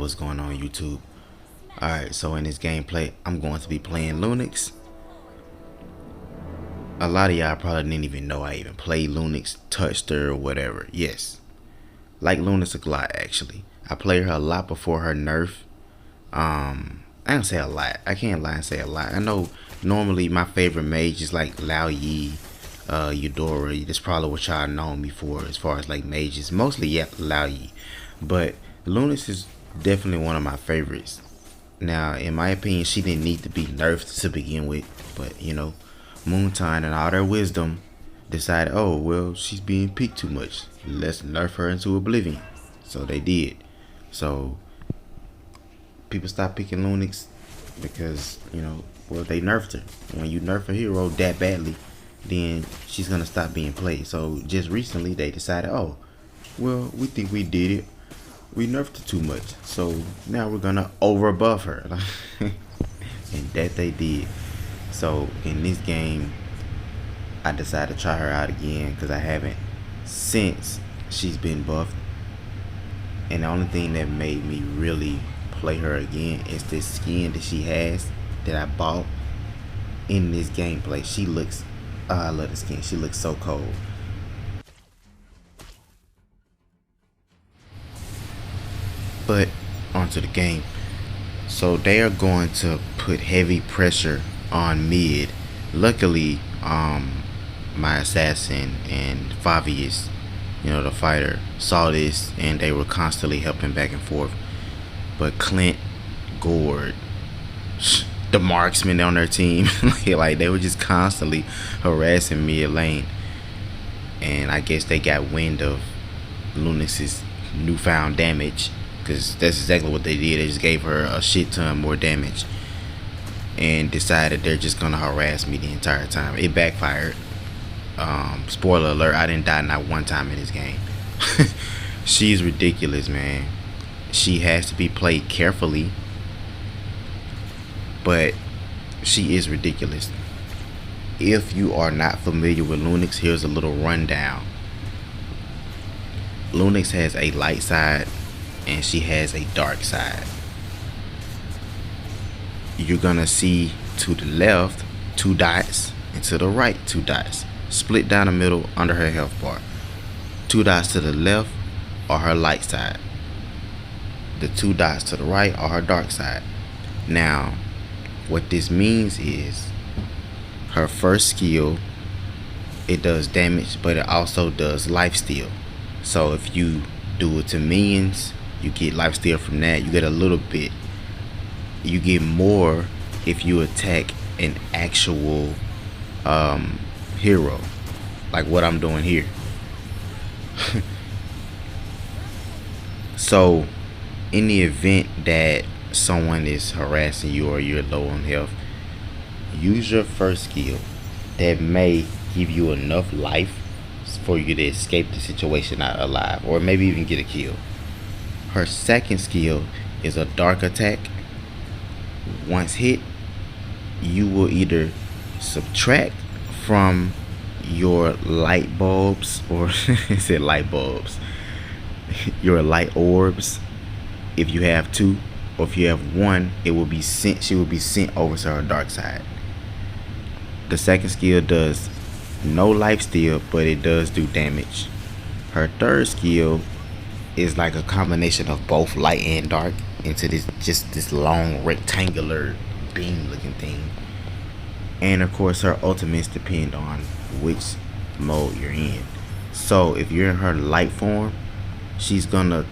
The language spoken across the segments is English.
what's going on YouTube. Alright, so in this gameplay I'm going to be playing LUNOX. A lot of y'all probably didn't even know I even played LUNOX, touched her or whatever. Yes, like LUNOX a lot actually. I played her a lot before her nerf. I don't say a lot, I can't lie and say a lot. I know normally my favorite mage is like Lao Yi, Eudora. That's probably what y'all know me for as far as like mages. Mostly yeah, Lao Yi. But LUNOX is definitely one of my favorites. Now, in my opinion, she didn't need to be nerfed to begin with, but you know, Moontime and all their wisdom decided, oh well, she's being peaked too much. Let's nerf her into oblivion. So they did. So people stopped picking LUNOX because, you know, well, they nerfed her. When you nerf a hero that badly, then she's gonna stop being played. So just recently they decided, oh well, we think we did it. We nerfed her too much, so now we're gonna over buff her. And that they did. So in this game I decided to try her out again because I haven't since she's been buffed. And the only thing that made me really play her again is this skin that she has that I bought in this gameplay. She looks, I love the skin. She looks so cold. But onto the game. So they are going to put heavy pressure on mid. Luckily, my assassin and Fabius, you know, the fighter, saw this and they were constantly helping back and forth. But Clint, Gord, the marksman on their team, like they were just constantly harassing mid lane. And I guess they got wind of LUNOX's newfound damage, because that's exactly what they did. They just gave her a shit ton more damage and decided they're just gonna harass me the entire time. It backfired. Spoiler alert, I didn't die not one time in this game. She's ridiculous, man. She has to be played carefully, but she is ridiculous. If you are not familiar with LUNOX, here's a little rundown. LUNOX has a light side and she has a dark side. You're gonna see to the left 2 dots and to the right 2 dots, split down the middle under her health bar. 2 dots to the left are her light side. The 2 dots to the right are her dark side. Now, what this means is her first skill, it does damage, but it also does lifesteal. So if you do it to minions, you get lifesteal from that. You get a little bit. You get more if you attack an actual hero, like what I'm doing here. So in the event that someone is harassing you or you're low on health, use your first skill that may give you enough life for you to escape the situation out alive, or maybe even get a kill. Her second skill is a dark attack. Once hit, you will either subtract from your light bulbs, or I said light bulbs, your light orbs, if you have 2, or if you have 1, it will be sent. She will be sent over to her dark side. The second skill does no life steal, but it does do damage. Her third skill is like a combination of both light and dark into this long rectangular beam looking thing. And of course her ultimates depend on which mode you're in. So if you're in her light form, she's gonna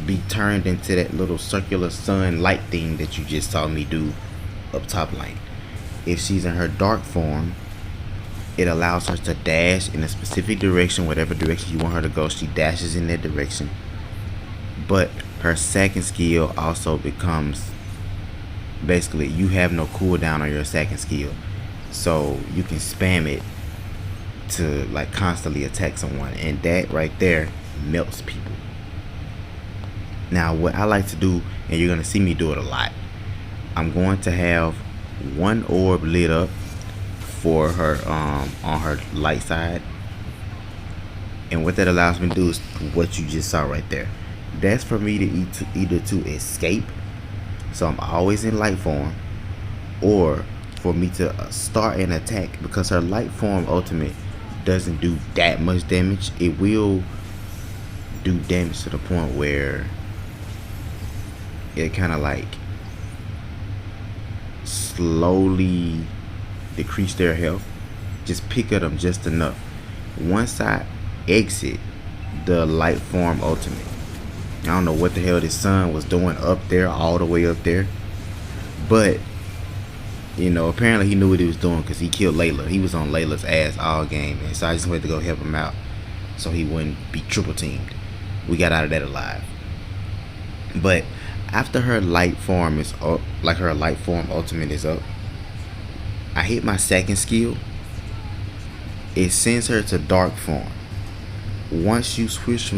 be turned into that little circular sun light thing that you just saw me do up top lane. If she's in her dark form, it allows her to dash in a specific direction. Whatever direction you want her to go, she dashes in that direction. But her second skill also becomes, basically you have no cooldown on your second skill, so you can spam it to like constantly attack someone, and that right there melts people. Now what I like to do, and you're gonna see me do it a lot, I'm going to have 1 orb lit up for her on her light side, and what that allows me to do is what you just saw right there. That's for me to either to escape, so I'm always in light form, or for me to start an attack, because her light form ultimate doesn't do that much damage. It will do damage to the point where it kind of like slowly decrease their health. Just pick at them just enough. Once I exit the light form ultimate, I don't know what the hell this son was doing up there, all the way up there, but you know, apparently he knew what he was doing, because he killed Layla. He was on Layla's ass all game, and so I just went to go help him out so he wouldn't be triple teamed. We got out of that alive. But after her light form is up, like her light form ultimate is up, I hit my second skill. It sends her to dark form. Once you switch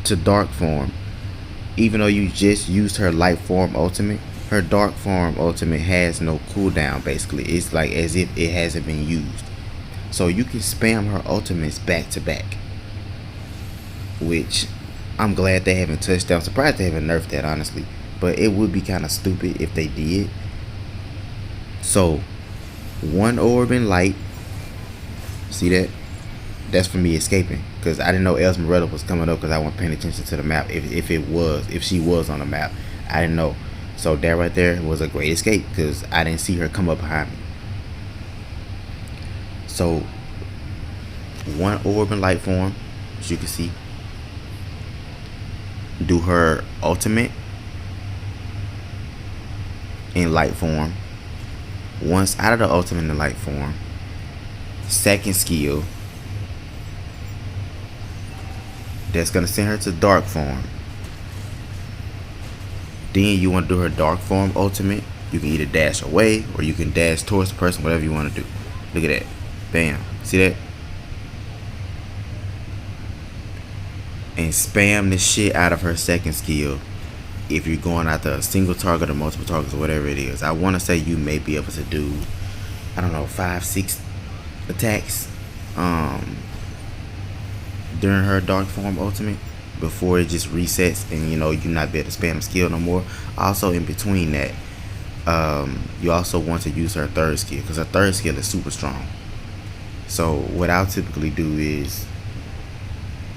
to dark form, even though you just used her light form ultimate, her dark form ultimate has no cooldown. Basically, it's like as if it hasn't been used. So you can spam her ultimates back to back, which I'm glad they haven't touched that. I'm surprised they haven't nerfed that, honestly, but it would be kind of stupid if they did. So one orb in light, see that? That's for me escaping, because I didn't know Esmeralda was coming up, because I wasn't paying attention to the map. If she was on the map, I didn't know. So that right there was a great escape, because I didn't see her come up behind me. So one orb in light form, as you can see, do her ultimate in light form. Once out of the ultimate in light form, second skill, that's gonna send her to dark form. Then you want to do her dark form ultimate. You can either dash away or you can dash towards the person, whatever you want to do. Look at that. Bam. See that? And spam the shit out of her second skill if you're going after a single target or multiple targets or whatever it is. I want to say you may be able to do, I don't know, 5-6 attacks during her dark form ultimate before it just resets, and you know, you're not be able to spam the skill no more. Also, in between that, you also want to use her third skill, because her third skill is super strong. So what I'll typically do is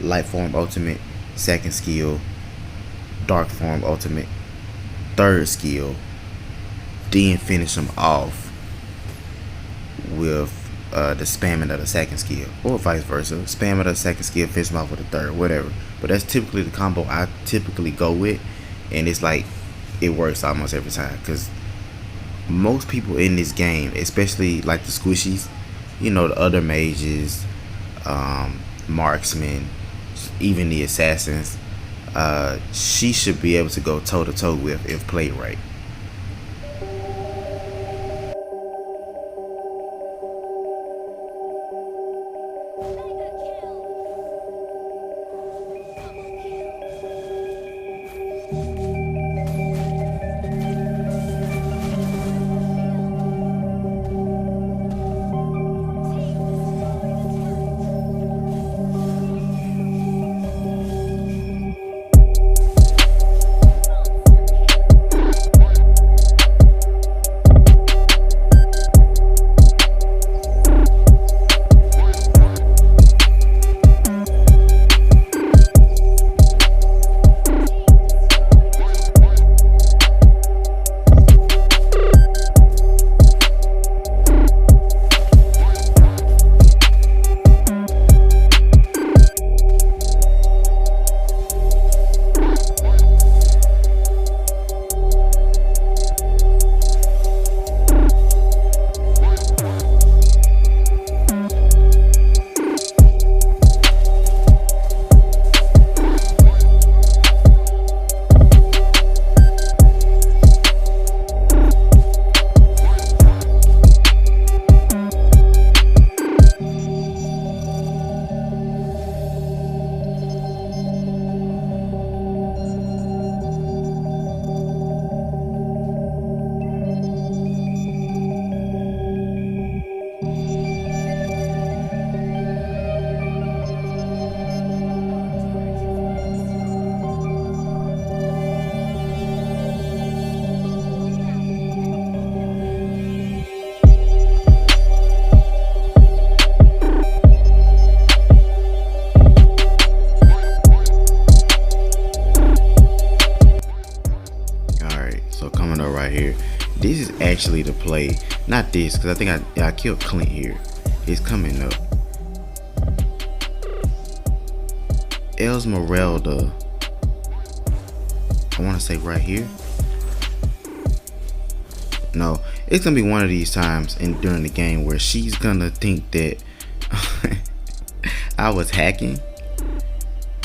light form ultimate, second skill, dark form ultimate, third skill, then finish them off with the spamming of the second skill, or vice versa. Spamming of the second skill, finish them off with the third, whatever. But that's typically the combo I typically go with, and it's like it works almost every time, because most people in this game, especially like the squishies, you know, the other mages, marksmen, even the assassins, she should be able to go toe to toe with if played right. actually to play. Not this, because I think I killed Clint here. It's coming up. Esmeralda. I want to say right here. No, it's gonna be one of these times during the game where she's gonna think that I was hacking,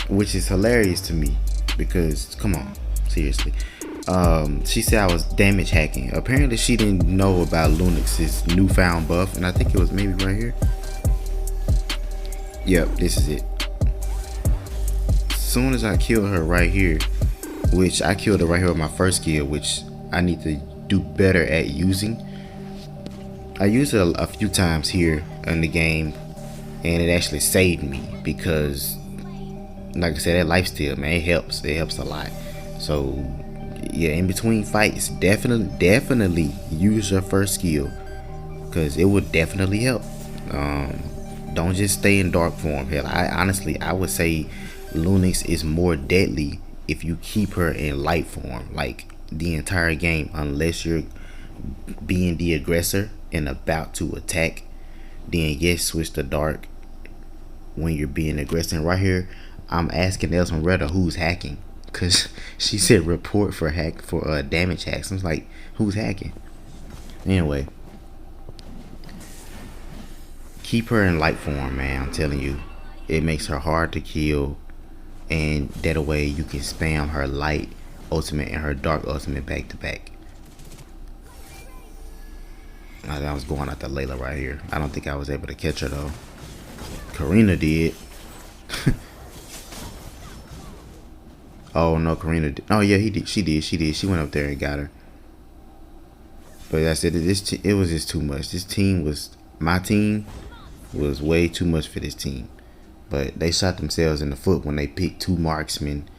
which is hilarious to me because come on, seriously. She said I was damage hacking. Apparently she didn't know about LUNOX's newfound buff, and I think it was maybe right here. Yep, this is it. As soon as I killed her right here, which I killed her right here with my first skill, which I need to do better at using. I used it a few times here in the game, and it actually saved me because, like I said, that lifesteal, man, it helps a lot. So yeah, in between fights, definitely use your first skill because it would definitely help. Don't just stay in dark form. Hell, I would say LUNOX is more deadly if you keep her in light form, like the entire game, unless you're being the aggressor and about to attack. Then yes, switch to dark when you're being aggressive. Right here, I'm asking Esmeralda who's hacking, cause she said report for damage hacks. I'm like, who's hacking? Anyway, keep her in light form, man. I'm telling you, it makes her hard to kill, and that way you can spam her light ultimate and her dark ultimate back to back. I was going after Layla right here. I don't think I was able to catch her though. Karina did. Oh no, Karina did. Oh yeah, he did. She did. She went up there and got her. But I said it was just too much. My team was way too much for this team. But they shot themselves in the foot when they picked 2 marksmen.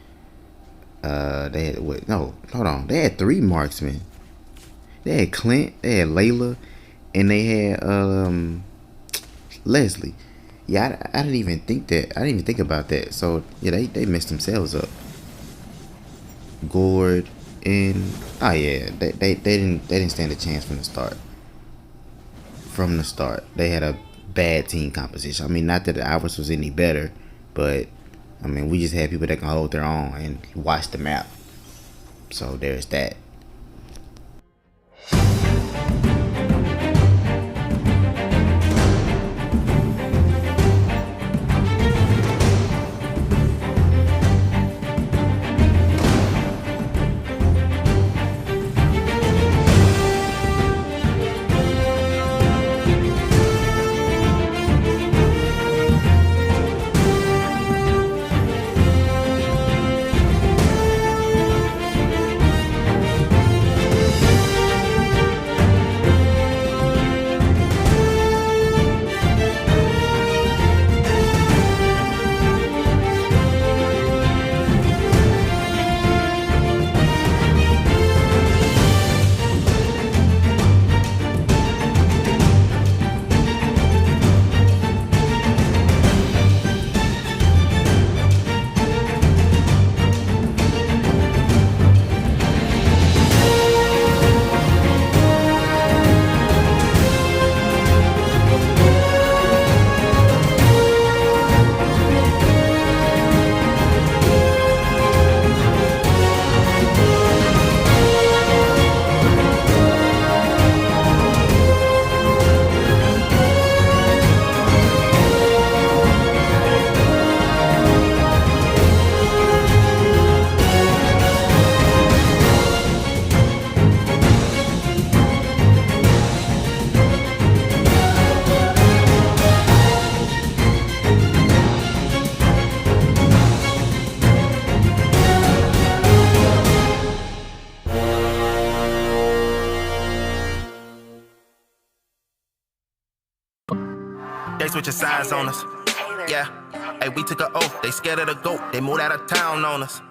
They had what? No, hold on. They had 3 marksmen. They had Clint, they had Layla, and they had Leslie. Yeah, I didn't even think that. I didn't even think about that. So yeah, they messed themselves up. Gord and oh yeah, they didn't stand a chance from the start. From the start, they had a bad team composition. I mean, not that ours was any better, but I mean, we just had people that can hold their own and watch the map. So there's that. They switching sides on us. Yeah. Hey, we took an oath. They scared of the goat. They moved out of town on us.